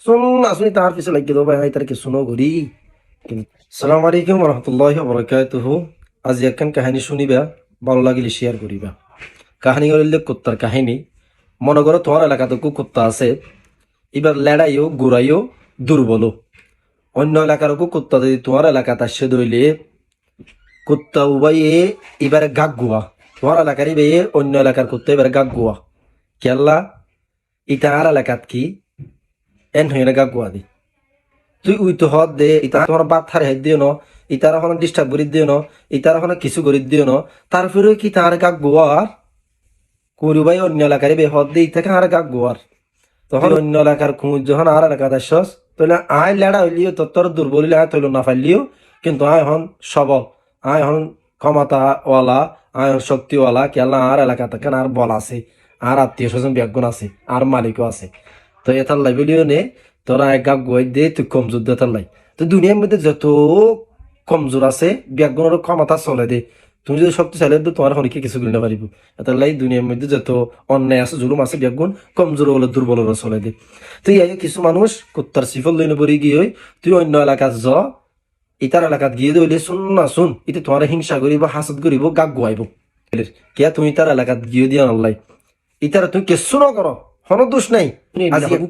শুন আসুন তার পিছে লাগিয়ে দেবো ভাই তার কিছু নগরি। সালাম আলাইকুম রহমতুল্লাহ বরকাতুহু। আজ একখান কাহিনী শুনিবা, ভালো লাগিলে শেয়ার করিবা। কাহিনী করিলে কুত্তার কাহিনী। মনে করো তোমার এলাকাতে কুত্তা আছে, এবার লেড়াইও ঘুরাইও দুর্বল। অন্য এলাকার কুত্তা যদি তোমার এলাকাতে আসে ধরলে কুত্তা উবাইয়ে এবারে গাক গুয়া, তোমার এলাকার ইবে অন্য এলাকার কুত্তা এবারে গাক গুয়া কেল্লা ইটা আর এলাকাত কি এন হয়ে গাক গুয়া দি তুই উই তো হদ দে ইতা তোমার বাদ থারে হেদ দিও ন, ইতার ওখানে ডিস্টার্ব করি দিও ন, ইতার ওখানে কিছু করি দিও ন, তারপরে কি তার গাক গোয়ার করুবাই অন্য এলাকার বে হদ দে ইতাকে আর গাক গোয়ার। তখন অন্য এলাকার খুঁজ যখন আর এলাকাত আসছস তাহলে আয় লেড়া হইলিও তোর দুর্বল হইলে আয় তৈল না পাইলিও, কিন্তু আয় হন সবল, আয় হন ক্ষমতাওয়ালা, আয় হন শক্তিওয়ালা কেলা আর এলাকা থেকে আর বল আছে, আর আত্মীয় স্বজন ব্যাগুণ আছে, আর মালিকও আছে। তো এটার লাই বলিও নে তোরা এক গাক গোয়াই দে তুই কমজোর দে তার লাই। তো দুনিয়ার মধ্যে যত কমজোর আছে ব্যাগুণের ক্ষমতা চলে দে, তুমি যদি শক্তিশালী হতো তোমার হনিকে কিছু কিনতে পারিব। এটার লাই দুনিয়ার মধ্যে যত অন্যায় আছে জুলুম আছে ব্যাগুণ কমজোর হলে দুর্বল হলে চলে দে। তুই কিছু মানুষ কুত্তার সিফল লইনে পড়ি গিয়ে তুই অন্য এলাকাত ইতার এলাকাত গিয়ে দইলে শুন না শুন ইতে তোমার হিংসা করিব হাসদ করিব গাক গোয়াইব। কিয়া তুমি তার এলাকাত গিয়ে দিয়া নলাই ইতার তুমি কেসু ন করো হন দোষ নাই।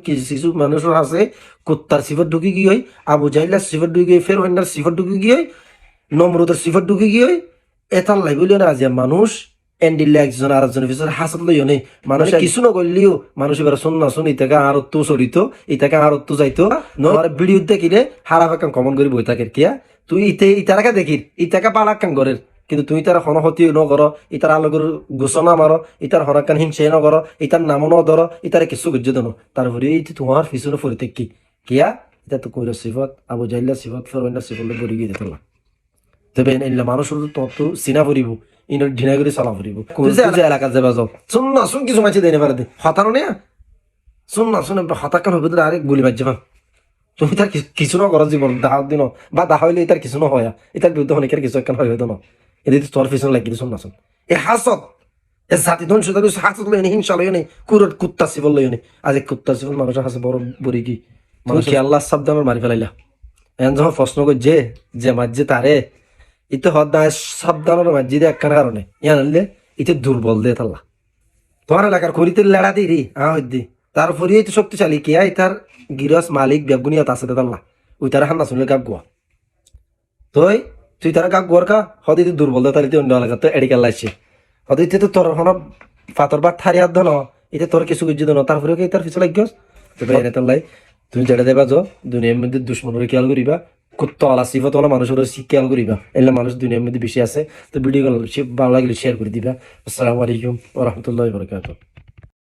কিছু মানুষ আছে কুত্তার সিফত ঢুকি গিয়ে আবু জাইলার সিফত ঢুকি গিয়ে ফের অন্যার সিফত ঢুকি গিয়ে নম্রতার সিফত ঢুকি গিয়ে এতার লাই বলিও না আজিয়া মানুষ এন্ডিল্লা একজন আর একজনের পিছনে হাসত লইও নেই। মানুষ কিছু না করলিও মানুষ এবার শুন না শুন ইতাকে আর তো চলিত ইতাকে আর তো যাইতো নয় ভিডিও দেখিলে হারা ফাঁকান কমন করি বই থাকে কিয়া তুই ইতারাকে দেখির ইতাকে পালাক্কান করের, কিন্তু তুমি তার হনহতি ন করো, ইতার আলোকের ঘোষণা মারো, ইতার হরাকান হিংসে ন করো, ইতার নাম ন ধরো, ইতারে কিছু গুজ্জ দেনো। তারপরে এই তোমার পিছনে ফরি কি কিয়া এটা তো কইল সিফত আবু জাইল্লা সিফত ফেরোইন্ডার সিফত বড়ি গিয়ে দিত না। তবে এলা মানুষ তত চিনা ফুরিব ইনের ঢিনা করে চলা ফুরিব এলাকাত যাবা যাও শুন না শুন কিছু মাছি দেনে পারে দে হতানো নে শুন না শুন হতাকান হবে আরেক গুলি বাজ যাবা। তুমি তার কিছু না করো জীবন দাহ দিন বা দাহ হইলে তার কিছু না হয় এটার বিরুদ্ধে অনেকের কিছু একখান হয় হইতো না এদের তোর পিছনে লাগিয়ে শুন না শুন এ হাসত এ জাতি ধ্বংস হাসত লই হিংসা লই নেই কুরত কুত্তা সিবল লই নেই আজ কুত্তা সিবল মানুষের হাসে বড় বড়ি কি মানুষ আল্লাহ সাবধান মারি ফেলাইলা। এখন যখন প্রশ্ন করছে যে মাঝে তারে ইতে হদ্দায় সাবধানের মাঝে একখান কারণে ইয়ান হইলে ইতে দুর্বল দে তাল্লা তোমার এলাকার খরিতে লেড়া দি রি দি তারপরে তো শক্তিশালী কে তার গিরস মালিক বেগুনিয়াত আছে তাল্লা ওই তারা হান্না শুনলে গাক গোয়া তুই তুই তারা গাক গোয়ার কা হদিতে দুর্বল দে তাহলে অন্য এলাকা তো এডিকাল লাগছে হদিতে তো তোর হন ফাতর বা থারি হাত ধন এটা তোর কিছু কিছু দেন তারপরে কি তার পিছু লাগিস তো বাইরে তাল্লাই তুমি যেটা দেবা যো দুনিয়ার মধ্যে দুশ্মনের খেয়াল করিবা কুত্তওয়ালা সিফতওয়ালা মানুষের খেয়াল করিবা এলে মানুষ দুনিয়ার মধ্যে বেশি আছে। তো ভিডিও ভালো লাগলে শেয়ার করে দিবা। আসসালামু আলাইকুম ওয়া রাহমাতুল্লাহি ওয়া বারাকাতুহু।